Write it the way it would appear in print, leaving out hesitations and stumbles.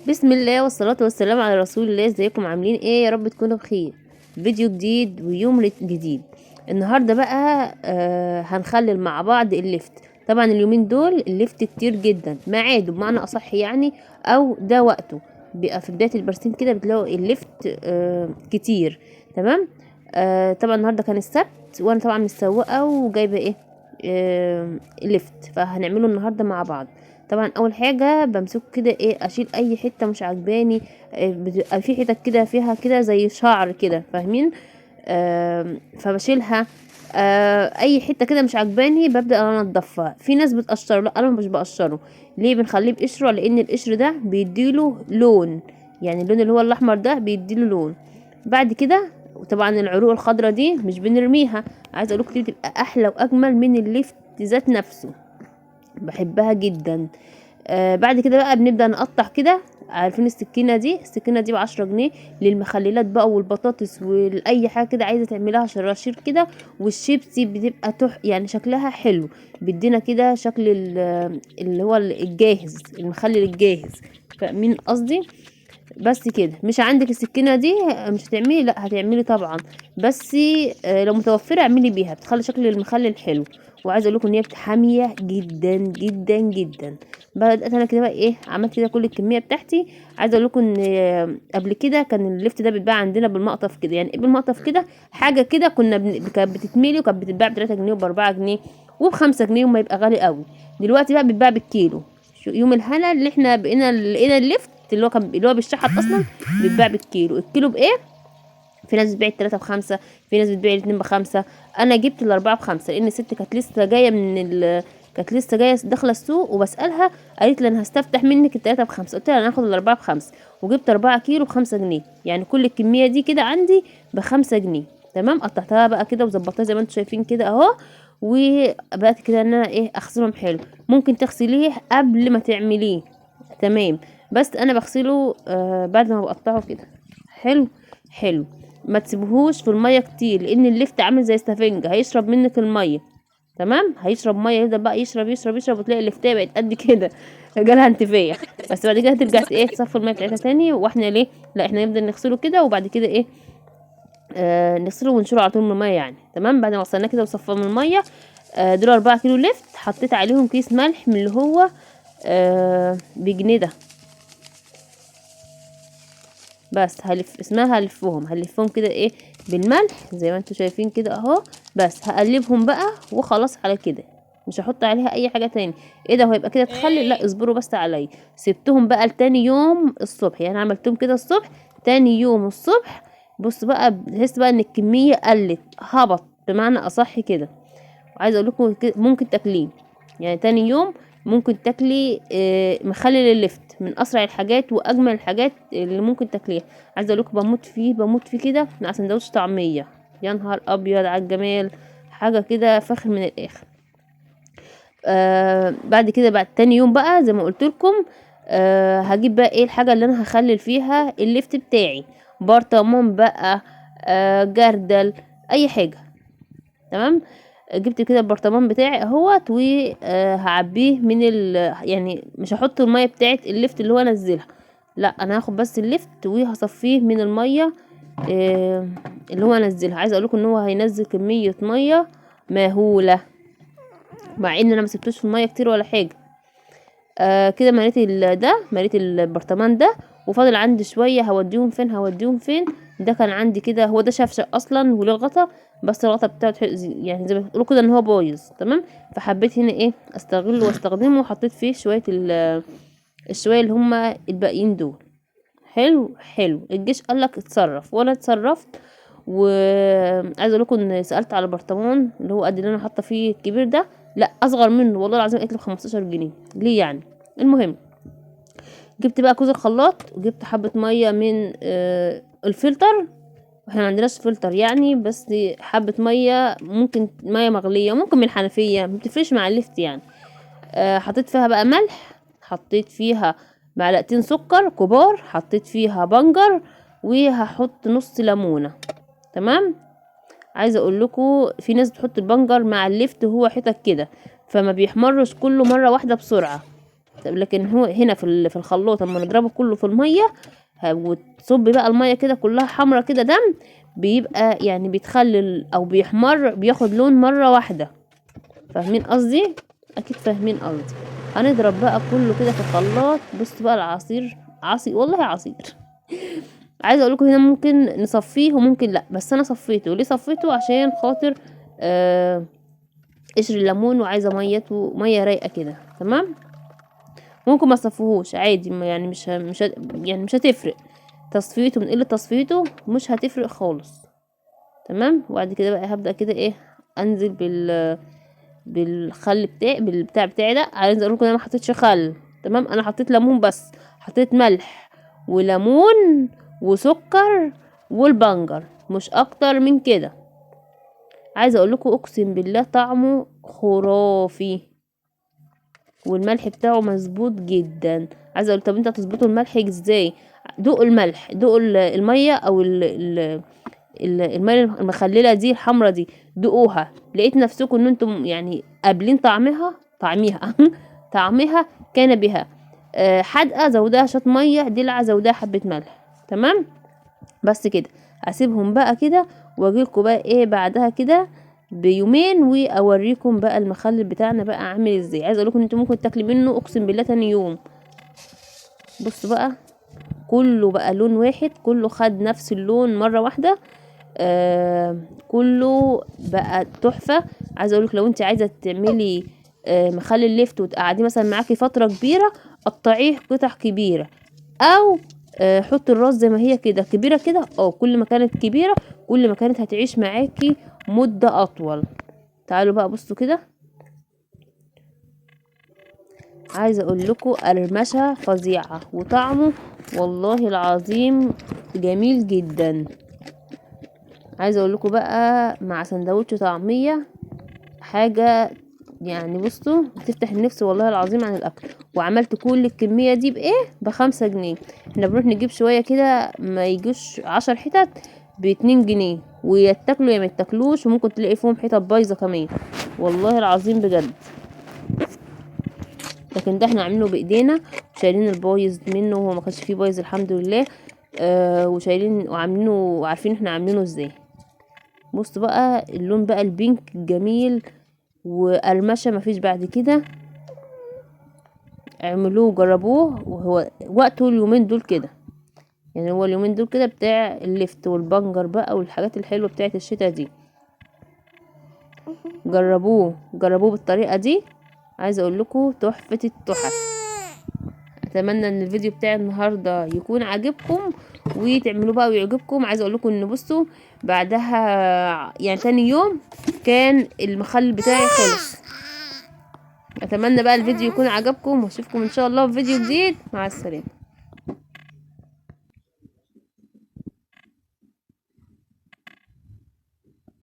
بسم الله والصلاة والسلام على رسول الله. ازيكم عاملين ايه؟ يا رب تكونوا بخير. فيديو جديد ويوم جديد. النهاردة بقى هنخلل مع بعض الليفت. طبعا اليومين دول الليفت كتير جدا، ميعاده بمعنى اصح يعني، او ده وقته بيبقى في بداية البرسيم كده بتلاقوا الليفت كتير. تمام. طبعا النهاردة كان السبت وانا طبعا مسوقة وجايبة ايه ليفت، فهنعمله النهاردة مع بعض. طبعا اول حاجه بمسكه كده ايه، اشيل اي حته مش عجباني. بتبقى في حتت كده فيها كده زي شعر كده، فاهمين؟ فبشيلها. اي حته كده مش عجباني ببدا انا انضفها. في ناس بتقشره، لا انا مش بقشره. ليه بنخليه بقشره؟ لان القشر ده بيديله لون، يعني اللون اللي هو الاحمر ده بيديله لون. بعد كده طبعا العروق الخضراء دي مش بنرميها. عايزه اقول لكم دي بتبقى احلى واجمل من الليفت ذات نفسه، بحبها جدا. بعد كده بقى بنبدأ نقطع كده. عارفين السكينة دي ب10 جنيه للمخللات بقى والبطاطس واي حاجة كده عايزة تعملها شراشير كده. والشيبسي بتبقى يعني شكلها حلو، بيدينا كده شكل اللي هو الجاهز، المخلل الجاهز. فاهمين قصدي؟ بس كده. مش عندك السكينة دي مش هتعملي، لا هتعملي طبعا. بس لو متوفرة اعملي بيها، بتخلي شكل المخلل حلو. وعايزه اقول لكم ان هي حاميه جدا جدا جدا. بدات انا كده بقى ايه، عملت كده كل الكميه بتاعتي. عايزه اقول لكم ان قبل كده كان الليفت ده بيتباع عندنا بالمقطف كده، يعني ايه بالمقطف كده؟ حاجه كده كنا كانت بتتملي وكانت بتتباع ب3 جنيه وب4 جنيه وب5 جنيه وما يبقى غالي قوي. دلوقتي بقى بيتباع بالكيلو. يوم الهنا اللي احنا بقينا لقينا الليفت اللي هو بالشحط اصلا بيتباع بالكيلو. الكيلو بايه؟ في ناس بتبيع ال3 ب5، في ناس بتبيع ال2 ب5. انا جبت ال4 ب5 لان الست كانت لسه جايه كانت لسه جايه داخله السوق وبسالها. قالت لي انا هستفتح منك ال3 ب5. قلت لها انا هاخد ال4 ب5. وجبت 4 كيلو ب5 جنيه، يعني كل الكميه دي كده عندي ب5 جنيه. تمام. قطعتها بقى كده وظبطتها زي ما انتم شايفين كده اهو. وبقت كده ان انا ايه، اغسلهم حلو. ممكن تغسليه قبل ما تعمليه، تمام. بس انا بغسله بعد ما بقطعه كده. حلو حلو. ما تسيبوهوش في الميه كتير لان الليفت عامل زي السفنجة، هيشرب منك الميه. تمام. هيشرب ميه، يفضل بقى يشرب يشرب يشرب وتلاقي الليفتة بقت قد كده جالها انتفاخ. بس بعد كده ترجع ايه، تصفي الميه بتاعتها تاني. واحنا ليه؟ لا احنا نفضل نغسله كده وبعد كده ايه، نغسله ونشيله على طول من الميه يعني. تمام. بعد ما غسلناه كده وصفاه من الميه، دول 4 كيلو ليفت. حطيت عليهم كيس ملح من اللي هو بجنيه ده. بس هلفهم كده ايه بالملح زي ما انتوا شايفين كده اهو. بس هقلبهم بقى وخلاص على كده. مش هحط عليها اي حاجه تاني. ايه ده، هو يبقى كده تخلي؟ لا اصبروا بس عليا. سبتهم بقى لتاني يوم الصبح، يعني عملتهم كده الصبح. تاني يوم الصبح بص بقى، بتحس بقى ان الكميه قلت، هبط بمعنى اصح كده. وعايزه اقول لكم ممكن تاكليه يعني تاني يوم. ممكن تاكلي مخلل اللفت من اسرع الحاجات واجمل الحاجات اللي ممكن تاكليها. عايزه اقول لكم بموت فيه كده مع سندوتش طعميه. يا نهار ابيض على الجمال، حاجه كده فخر من الاخر. بعد كده بعد تاني يوم بقى زي ما قلت لكم، هجيب بقى ايه الحاجه اللي انا هخلل فيها اللفت بتاعي. برطمان بقى، جردل، اي حاجه. تمام. جبت كده البرطمان بتاعي اهوت وهعبيه يعني مش هحط الميه بتاعت اللفت اللي هو انزلها. لا انا هاخد بس اللفت وهصفيه من الميه اللي هو انزلها. عايزه اقول لكم ان هو هينزل كميه ميه مهوله، مع ان انا ما سبتوش في الميه كتير ولا حاجه. كده مليت البرطمان ده. وفاضل عندي شويه، هوديهم فين. ده كان عندي كده، هو ده شفشق اصلا وليه غطا. بس الغطا بتاعه يعني زي ما بتقولوا كده ان هو بايظ. تمام. فحبيت هنا ايه استغله واستخدمه وحطيت فيه شويه الشويه اللي هما الباقيين دول. حلو حلو. الجيش قالك اتصرف وانا اتصرفت. وعايزه اقول لكم ان سالت على برطمان اللي هو قد اللي انا حاطه فيه الكبير ده. لا اصغر منه والله العظيم، قلت له 15 جنيه. ليه يعني؟ المهم جبت بقى كوز الخلاط وجبت حبه ميه من الفلتر. احنا ما عندناش فلتر يعني، بس حبه ميه، ممكن ميه مغليه ممكن من الحنفيه، ما بتفرقش مع الليفت يعني. حطيت فيها بقى ملح، حطيت فيها معلقتين سكر كبار، حطيت فيها بنجر، وهحط نص ليمونه. تمام. عايزه اقول لكم في ناس بتحط البنجر مع اللفت وهو حتت كده، فما بيحمرش كله مره واحده بسرعه. لكن هو هنا في الخلاط لما نضربه كله في الميه وتصب بقى الميه كده كلها حمرا كده دم، بيبقى يعني بيتخلل او بيحمر، بياخد لون مره واحده. فاهمين قصدي؟ اكيد فاهمين قصدي. هنضرب بقى كله كده في الخلاط. بص بقى العصير عصير والله عصير. عايزه اقول لكم هنا ممكن نصفيه وممكن لا، بس انا صفيته. ليه صفيته؟ عشان خاطر قشر الليمون، وعايزه ميته ميه رايقه كده. تمام. ممكن ما تصفوهوش عادي، يعني يعني مش هتفرق تصفيته من قله تصفيته، مش هتفرق خالص. تمام. وبعد كده بقى هبدا كده ايه، انزل بالخل بتاعي، بالبتاع بتاعي ده. عايزه اقول لكم انا ما حطيتش خل. تمام. انا حطيت ليمون بس، حطيت ملح وليمون وسكر والبنجر، مش اكتر من كده. عايزه اقول لكم اقسم بالله طعمه خرافي، والملح بتاعه مظبوط جدا. عايزه اقول طب انت هتظبطوا الملح ازاي؟ دوقوا الملح، دوقوا الميه او الميه المخلله دي الحمرا دي، دوقوها. لقيت نفسكم ان انتم يعني قابلين طعمها طعمها كان بها. حدقه زودها شويه ميه، دلعه زودها حبه ملح. تمام. بس كده اسيبهم بقى كده، واجيلكوا بقى ايه بعدها كده بيومين، واوريكم بقى المخلل بتاعنا بقى عامل ازاي. عايزه اقولكم ان انتوا ممكن تاكلي منه اقسم بالله تاني يوم. بصوا بقى كله بقى لون واحد، كله خد نفس اللون مره واحده. كله بقى تحفه. عايزه اقولك لو انت عايزه تعملي مخلل ليفت وتقعديه مثلا معاكي فتره كبيره، قطعيه قطع كبيره، او حطي الراس زي ما هي كده كبيره كده. كل ما كانت كبيره كل ما كانت هتعيش معاكي مده اطول. تعالوا بقى بصوا كده. عايزه اقول لكم قرمشه فظيعه، وطعمه والله العظيم جميل جدا. عايزه اقول لكم بقى مع سندوتش طعميه حاجه يعني بصوا بتفتح النفس والله العظيم عن الاكل. وعملت كل الكميه دي بايه؟ ب5 جنيه. احنا بنروح نجيب شويه كده ما يجوش 10 حتت ب2 جنيه، ويتاكلوا يا ما يتاكلوش، وممكن تلاقي فيهم حتت بايظه كمان والله العظيم بجد. لكن ده احنا عاملينه بايدينا، وشايلين البايظ منه، وهو ما كانش فيه بايظ الحمد لله. وشايلين وعاملينه وعارفين احنا عاملينه ازاي. بصوا بقى اللون بقى البينك جميل وقرمشه مفيش بعد كده. اعملوه وجربوه، وهو وقته اليومين دول كده، يعني هو اليومين دول كده بتاع اللفت والبنجر بقى والحاجات الحلوه بتاعت الشتا دي. جربوه بالطريقه دي. عايزه اقول لكم تحفه التحف. اتمنى ان الفيديو بتاع النهارده يكون عاجبكم وتعملوه بقى ويعجبكم. عايزه اقول لكم ان بصوا بعدها يعني تاني يوم كان المخلل بتاعي خلص. اتمنى بقى الفيديو يكون عجبكم، واشوفكم ان شاء الله في فيديو جديد. مع السلامه.